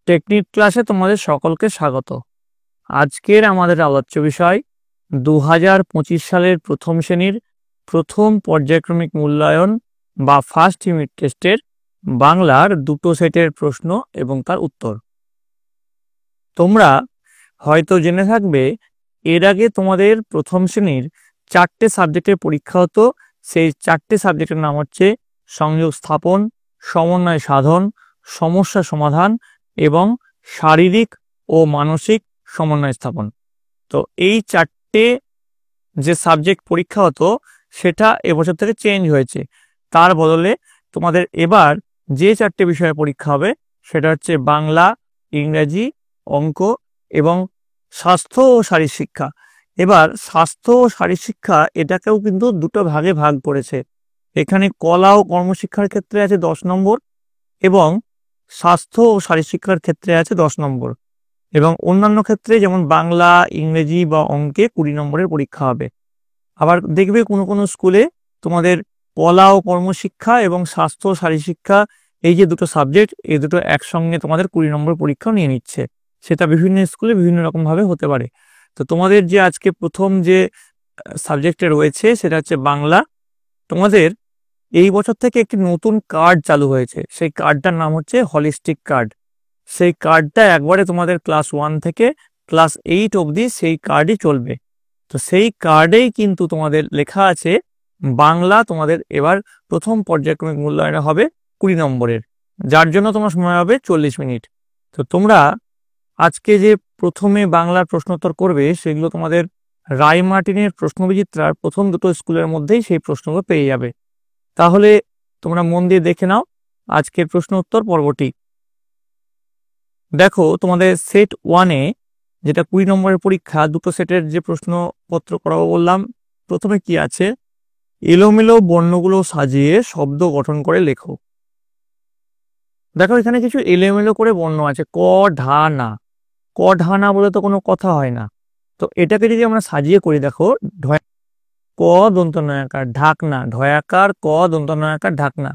Technique ক্লাসে তোমাদের সকলকে স্বাগত। আজকের আমাদের আলোচ্য বিষয় 2025 সালের প্রথম শ্রেণীর প্রথম পর্যায়ক্রমিক মূল্যায়ন বা ফার্স্ট ইউনিট টেস্টের বাংলার দুটো সেটের প্রশ্ন এবং তার উত্তর। তোমরা হয়তো জেনে থাকবে এর আগে তোমাদের প্রথম শ্রেণীর 4টে সাবজেক্টের পরীক্ষা হতো। সেই 4টে সাবজেক্টের নাম হচ্ছে সংযোগ স্থাপন, সমন্বয় সাধন, সমস্যা সমাধান এবং শারীরিক ও মানসিক সমন্বয় স্থাপন। তো এই 4টে যে সাবজেক্ট পরীক্ষা হতো সেটা এবছর থেকে চেঞ্জ হয়েছে। তার বদলে তোমাদের এবার যে 4টে বিষয়ে পরীক্ষা হবে সেটা হচ্ছে বাংলা, ইংরেজি, অঙ্ক এবং স্বাস্থ্য ও শারীরশিক্ষা। এবার স্বাস্থ্য ও শারীরশিক্ষা এটাকেও কিন্তু দুটো ভাগে ভাগ করেছে। এখানে কলা ও কর্মশিক্ষার ক্ষেত্রে আছে 10 নম্বর এবং স্বাস্থ্য ও শারীরশিক্ষার ক্ষেত্রে আছে 10 নম্বর, এবং অন্যান্য ক্ষেত্রে যেমন বাংলা, ইংরেজি বা অঙ্কে 20 নম্বরের পরীক্ষা হবে। আবার দেখবে কোনো কোনো স্কুলে তোমাদের কলা ও কর্মশিক্ষা এবং স্বাস্থ্য ও শারীরশিক্ষা এই যে দুটো সাবজেক্ট, এই দুটো একসঙ্গে তোমাদের 20 নম্বর পরীক্ষাও নিয়ে নিচ্ছে। সেটা বিভিন্ন স্কুলে বিভিন্ন রকম ভাবে হতে পারে। তো তোমাদের যে আজকে প্রথম যে সাবজেক্টে রয়েছে সেটা হচ্ছে বাংলা। তোমাদের এই বছর থেকে একটি নতুন কার্ড চালু হয়েছে, সেই কার্ডটার নাম হচ্ছে হলিস্টিক কার্ড। সেই কার্ডটা একবারে তোমাদের ক্লাস 1 থেকে ক্লাস 8 অবধি সেই কার্ডই চলবে। তো সেই কার্ডেই কিন্তু তোমাদের লেখা আছে বাংলা তোমাদের এবার প্রথম পর্যায়ক্রমিক মূল্যায়নে হবে 20 নম্বরের, যার জন্য তোমার সময় হবে 40 মিনিট। তো তোমরা আজকে যে প্রথমে বাংলার প্রশ্নোত্তর করবে সেগুলো তোমাদের রায়মার্টিনের প্রশ্নবিচিত্রার প্রথম দুটো স্কুলের মধ্যেই সেই প্রশ্নগুলো পেয়ে যাবে। তাহলে তোমরা মন দিয়ে দেখে নাও আজকের প্রশ্ন উত্তর পর্বটি। দেখো তোমাদের সেট 1-এ যেটা 20 নম্বরের পরীক্ষা, দুটো সেটের যে প্রশ্নপত্র করাবো বললাম, প্রথমে কি আছে, এলোমেলো বর্ণগুলো সাজিয়ে শব্দ গঠন করে লেখো। দেখো এখানে কিছু এলোমেলো করে বর্ণ আছে, ক ঢা না। ক ঢা না বলে তো কোনো কথা হয় না। তো এটাকে যদি আমরা সাজিয়ে করি, দেখো ক দন্ত নয়াকার ঢাকনা, ঢয়াকার ক দন্ত নয়াকার ঢাকনা,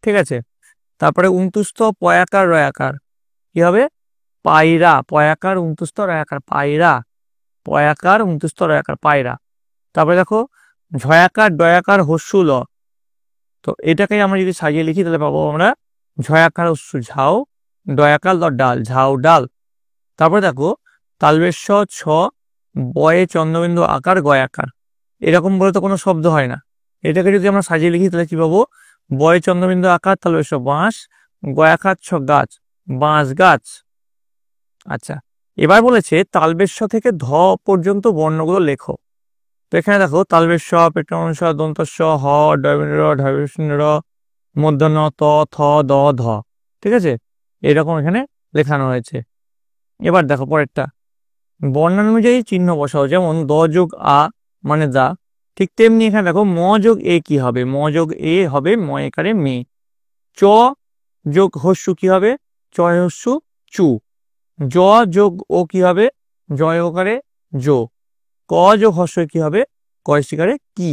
ঠিক আছে। তারপরে উন্তুস্থ পয়াকার রয়াকার কি হবে, পায়রা, পয়াকার উন্তুস্থ রয়াকার পায়রা, পয়াকার উন্তুস্থ রয়াকার পায়রা। তারপরে দেখো ঝয়াকার ডয়াকার হস্যু ল। তো এটাকে আমরা যদি সাজিয়ে লিখি তাহলে পাবো আমরা ঝয়াকার হস্যু ঝাও, ডয়াকার ল ডাল, ঝাউ ডাল। তারপরে দেখো তালবেশ্য ছ বয়ে চন্দ্রবিন্দু আকার গয়াকার, এরকম বলে তো কোনো শব্দ হয় না। এটাকে যদি আমরা সাজিয়ে লিখি তাহলে কি পাবো, বয়ে চন্দ্রবিন্দু আকার তালবেশ্য বাঁশ, গয়াকার ছ গাছ, বাঁশ গাছ। আচ্ছা, এবার বলেছে তালবেশ্য থেকে ধ পর্যন্ত বর্ণগুলো লেখো। তো এখানে দেখো তালবেশ্য, পেট্রমশ, দন্তস্ব, হ, ডয়বিন্দ্র, ঢয়বিন্দ্র, মূর্ধন্য ত, থ, দ, ধ, ঠিক আছে, এরকম এখানে লেখানো হয়েছে। এবার দেখো পরেরটা, বর্ণানুযায়ী চিহ্ন বসাও, যেমন দ যোগ আ মানে দা, ঠিক তেমনি এখানে দেখো ম যোগ এ কি হবে, ম যোগ এ হবে ম একারে মে। চ যোগ হস্যু কি হবে, চয় হস্যু চু। জ যোগ ও কি হবে, জয় ওকারে জো। ক যোগ হস্য কি হবে, কয় শিকারে কি।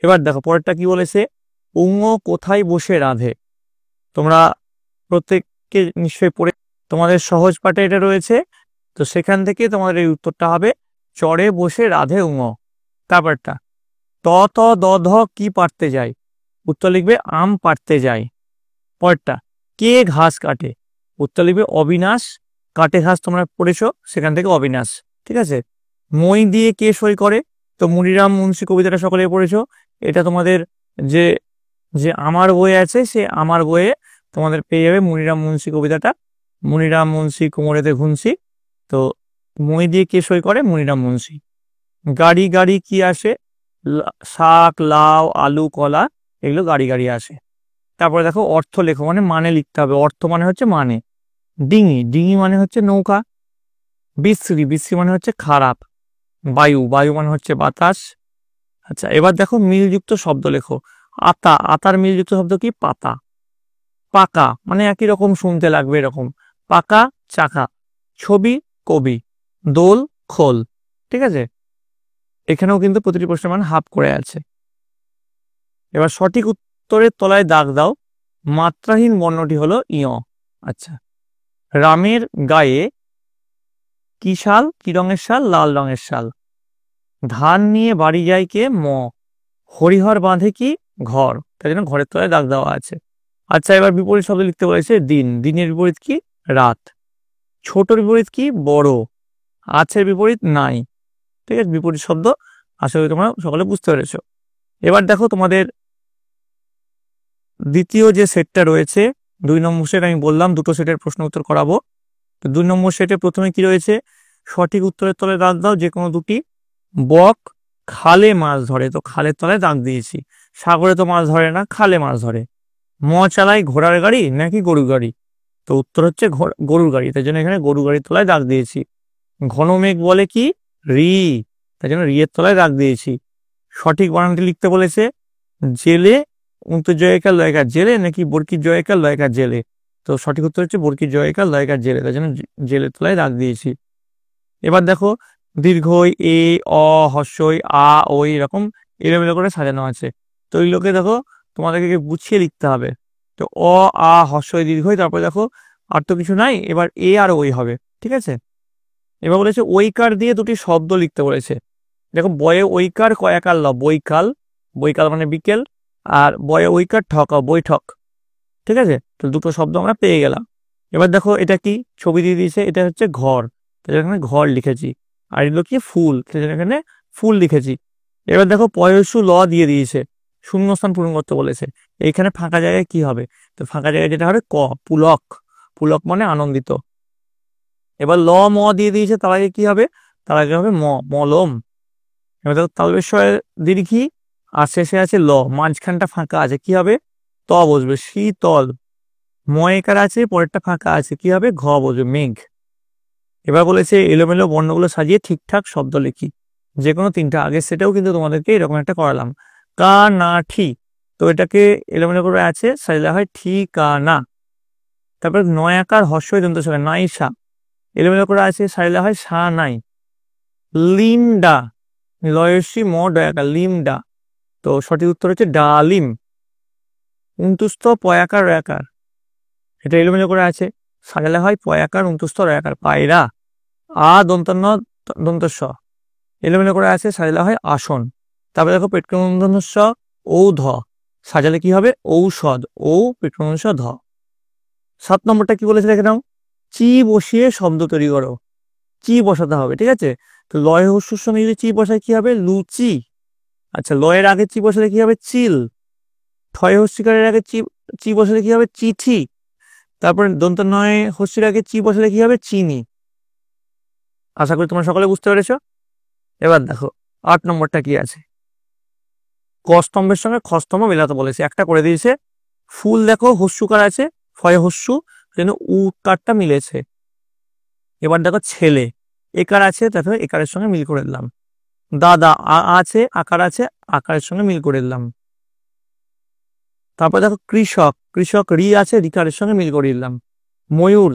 এবার দেখো পরেরটা কি বলেছে, উঙ্গ কোথায় বসে রাধে। তোমরা প্রত্যেককে নিশ্চয়ই পড়ে, তোমাদের সহজ পাঠে এটা রয়েছে। তো সেখান থেকে তোমাদের এই উত্তরটা হবে চড়ে বসে রাধে উঙ্গ। তারপরটা ত ত দ ধ কি পারতে যায়, উত্তর লিখবে আম পারতে যায়। পরেরটা কে ঘাস কাটে, উত্তর লিখবে অবিনাশ, কাটে ঘাস তোমরা পড়েছো, সেখান থেকে অবিনাশ, ঠিক আছে। মই দিয়ে কে সই করে, তো মুনিরাম মুন্সি কবিতাটা সকলে পড়েছো। এটা তোমাদের যে যে আমার বই আছে সে আমার বইয়ে তোমাদের পেয়ে যাবে মুনিরাম মুন্সি কবিতাটা, মুনিরাম মুন্সি কোমরেতে ঘুনসি। তো মই দিয়ে কে সই করে, মুনিরাম মুন্সি। গাড়ি গাড়ি কি আসে, শাক, লাউ, আলু, কলা, এগুলো গাড়ি গাড়ি আসে। তারপরে দেখো অর্থ লেখো, মানে লিখতে হবে। অর্থ মানে হচ্ছে মানে। ডিঙি, ডিঙি মানে হচ্ছে নৌকা। বিশ্রী, বিশ্রী মানে হচ্ছে খারাপ। বায়ু, বায়ু মানে হচ্ছে বাতাস। আচ্ছা, এবার দেখো মিলযুক্ত শব্দ লেখো। আতা, আতার মিলযুক্ত শব্দ কি, পাতা। পাকা মানে একই রকম শুনতে লাগবে এরকম, পাকা চাকা। ছবি কবি, দোল খোল, ঠিক আছে। এখানেও কিন্তু প্রতিটি প্রশ্নের মান হাফ করে আছে। এবার সঠিক উত্তরের তলায় দাগ দাও, মাত্রাহীন বর্ণটি হলো ইয়। আচ্ছা, রামের গায়ে কি শাল, কি রঙের শাল? লাল রঙের শাল। ধান নিয়ে বাড়ি যায় কে? ম। হরিহর বাঁধে কি? ঘর, তাই জন্য ঘরের তলায় দাগ দেওয়া আছে। আচ্ছা, এবার বিপরীত শব্দ লিখতে বলেছে। দিন, দিনের বিপরীত কি? রাত। ছোটর বিপরীত কি? বড়। আছের বিপরীত নাই। ঠিক আছে, বিপরীত শব্দ আশা করি তোমরা সকলে বুঝতে পেরেছ। এবার দেখো তোমাদের দ্বিতীয় যে সেটটা রয়েছে, 2 নম্বর সেট, আমি বললাম দুটো সেটের প্রশ্ন উত্তর করাবো। তো 2 নম্বর সেটে প্রথমে কি রয়েছে? সঠিক উত্তরের তলে দাগ দাও যে কোনো দুটি। বক খালে মাছ ধরে, তো খালের তলায় দাগ দিয়েছি। সাগরে তো মাছ ধরে না, খালে মাছ ধরে। ম চালায় ঘোড়ার গাড়ি নাকি গরুর গাড়ি? তো উত্তর হচ্ছে গরুর গাড়ি, তাই জন্য এখানে গরুর গাড়ির তলায় দাগ দিয়েছি। ঘন মেঘ বলে কি? রি, তাই জন্য রি এর তলায় দাগ দিয়েছি। সঠিক বানানটি লিখতে বলেছে। জেলে উন্তু জয়কার লয়কার জেলে নাকি বরকির জয়কার লয়কার জেলে? তো সঠিক উত্তর হচ্ছে বরকির জয়কার লয়কার জেলে, তাই জন্য জেলের তলায় দাগ দিয়েছি। এবার দেখো দীর্ঘই এ অ হস্যই আ ওই এরকম এলোমেলো করে সাজানো আছে। তো এইগুলোকে দেখো তোমাদেরকে গুছিয়ে লিখতে হবে। তো অ আ হস্যই দীর্ঘই, তারপরে দেখো আর তো কিছু নাই, এবার এ আর ওই হবে। ঠিক আছে, এবার বলেছে ঐকার দিয়ে দুটি শব্দ লিখতে বলেছে। দেখো বয়ে ঐকার কয়াকার ল, বৈকাল, বৈকাল মানে বিকেল, আর বয়ে ঐকার ঠক, বৈঠক। ঠিক আছে, তো দুটো শব্দ আমরা পেয়ে গেলাম। এবার দেখো এটা কি ছবি দিয়ে দিয়েছে, এটা হচ্ছে ঘর, তাই এখানে ঘর লিখেছি। আর এগুলো কি? ফুল, এখানে ফুল লিখেছি। এবার দেখো পয়সু ল দিয়ে দিয়েছে, শূন্যস্থান পূরণ করতে বলেছে। এইখানে ফাঁকা জায়গায় কি হবে? তো ফাঁকা জায়গায় যেটা হবে ক, পুলক, পুলক মানে আনন্দিত। এবার ল ম দিয়ে দিয়েছে, তার আগে কি হবে? তার আগে হবে ম, মলম। এবার দেখো তালবেশ্বরের দীর্ঘি, আর শেষে আছে ল, মাঝখানটা ফাঁকা আছে, কি হবে? ত বসবে, শীতল। ময়কার আছে, পরেরটা ফাঁকা আছে, কি হবে? ঘ বসবে, মেঘ। এবার বলেছে এলোমেলো বর্ণগুলো সাজিয়ে ঠিকঠাক শব্দ লিখি। যে কোনো তিনটা, আগে সেটাও কিন্তু তোমাদেরকে এরকম একটা করালাম। কা না ঠি, তো এটাকে এলোমেলো করে আছে, সাজলে হয় ঠিকানা। তারপর নয়াকার হর্ষই দন্ত সঙ্গে নাইসা, এলোমেলো করে আছে, সাজলে হয় সা নাই। লিমডা, লয়সী ম ডয়াকার, লিমডা, তো সঠিক উত্তর হচ্ছে ডালিম। উন্তুস্ত পয়াকার রয়াকার, এটা এলোমেলো করে আছে, সাজালে হয় পয়াকার উন্তুস্ত রয়াকার, পায়রা। আ দন্তন্য দন্তস্ব, এলোমেলো করে আছে, সাজালে হয় আসন। তারপরে দেখো পেট্রোমূর্ধন্য ঔধ, সাজালে কি হবে? ঔষধ, ঔ পেট্রোমূর্ধন্য ধ। 7 নম্বরটা কি বলেছে দেখে নাও। চি বসিয়ে শব্দ তৈরি করো, চি বসাতে হবে। ঠিক আছে, তো লয় হস্যর সঙ্গে যদি চি বসায় কি হবে? লুচি। আচ্ছা, লয়ের আগে চি বসালে কি হবে? চিল। ঠয় হস্যিকারের আগে চি বসালে কি হবে? চিঠি। তারপরে দন্ত নয় হস্যির আগে চি বসালে কি হবে? চিনি। আশা করি তোমরা সকলে বুঝতে পেরেছ। এবার দেখো 8 নম্বরটা কি আছে। ক স্তম্ভের সঙ্গে খ স্তম্ভ মেলাতে বলেছে, একটা করে দিয়েছে। ফুল দেখো হস্যুকার আছে, ফয় হস্যু, যেন উকারটা মিলেছে। এবার দেখো ছেলে, একার আছে, তারপরে একারের সঙ্গে মিল করে দিলাম। দাদা আছে, আকার আছে, আকারের সঙ্গে মিল করে দিলাম। তারপর দেখো কৃষক, কৃষক রি আছে, রিকারের সঙ্গে মিল করে দিলাম। ময়ূর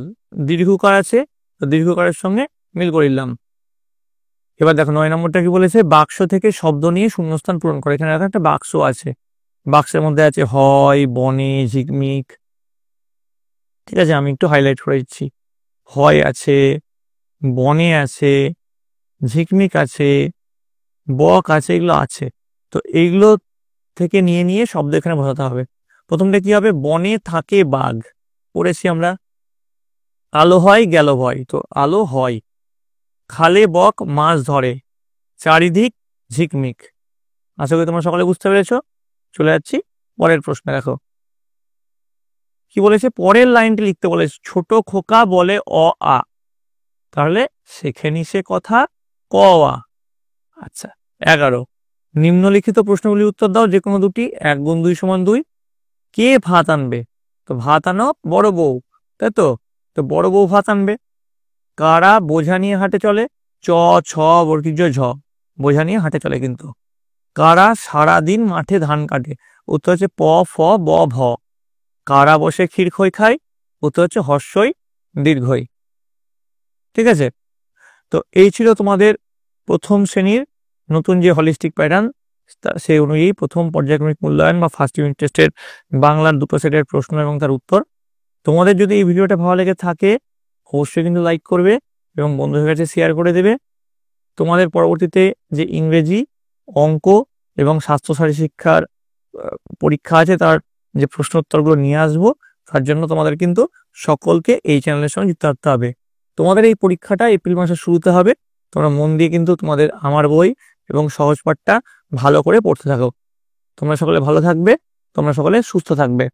দীর্ঘকার আছে, তো দীর্ঘকারের সঙ্গে মিল করে দিলাম। এবার দেখো 9 নম্বরটা কি বলেছে। বাক্স থেকে শব্দ নিয়ে শূন্যস্থান পূরণ করে। এখানে একটা বাক্স আছে, বাক্সের মধ্যে আছে হয়, বনে, ঝিকমিক। ঠিক আছে, আমি একটু হাইলাইট করে দিচ্ছি। হয় আছে, বনে আছে, ঝিকমিক আছে, বক আছে, এগুলো আছে। তো এইগুলো থেকে নিয়ে নিয়ে শব্দ এখানে বসাতে হবে। প্রথমটা কি হবে? বনে থাকে বাঘ, পড়েছি আমরা। আলো হয় গেল ভয়, তো আলো হয়। খালে বক মাছ ধরে, চারিদিক ঝিকমিক। আশা করি তোমরা সকলে বুঝতে পেরেছ। চলে যাচ্ছি পরের প্রশ্নে। দেখো কি বলেছে, পরের লাইনটি লিখতে বলেছে। ছোট খোকা বলে অ আ, তাহলে শেখে নি সে কথা ক আ। আচ্ছা, 11 নিম্নলিখিত প্রশ্নগুলির উত্তর দাও যে কোনো দুটি। 1 গুণ 2 সমান 2। কে ভাত আনবে? তো ভাত আনো বড় বউ, তাই তো, তো বড় বউ ভাত আনবে। কারা বোঝা নিয়ে হাটে চলে? চ ছ বর্গীয় ঝ, বোঝা নিয়ে হাটে চলে কিন্তু। কারা সারাদিন মাঠে ধান কাটে? উত্তর হচ্ছে প ফ ব ভ। কারা বসে ক্ষীর খই খায়? উত্তর হচ্ছে হর্ষই দীর্ঘই। ঠিক আছে, তো এই ছিল তোমাদের প্রথম শ্রেণীর নতুন যে হলিস্টিক প্যাটার্ন, সেই অনুযায়ী প্রথম পর্যায়ক্রমিক মূল্যায়ন বা ফার্স্ট ইউনিট টেস্টের বাংলার দুটো সেটের প্রশ্ন এবং তার উত্তর। তোমাদের যদি এই ভিডিওটা ভালো লেগে থাকে অবশ্যই কিন্তু লাইক করবে এবং বন্ধুদের কাছে শেয়ার করে দেবে। তোমাদের পরবর্তীতে যে ইংরেজি, অঙ্ক এবং স্বাস্থ্যসাথী শিক্ষার পরীক্ষা আছে তার যে প্রশ্ন উত্তরগুলো নিয়ে আসবো, তার জন্য তোমাদের কিন্তু সকলকে এই চ্যানেলের সঙ্গে যুক্ত থাকতে হবে। তোমাদের এই পরীক্ষাটা এপ্রিল মাসের শুরুতে হবে। তোমরা মন দিয়ে কিন্তু তোমাদের আমার বই এবং সহজ পাঠটা ভালো করে পড়তে থাকো। তোমরা সকলে ভালো থাকবে, তোমরা সকলে সুস্থ থাকবে।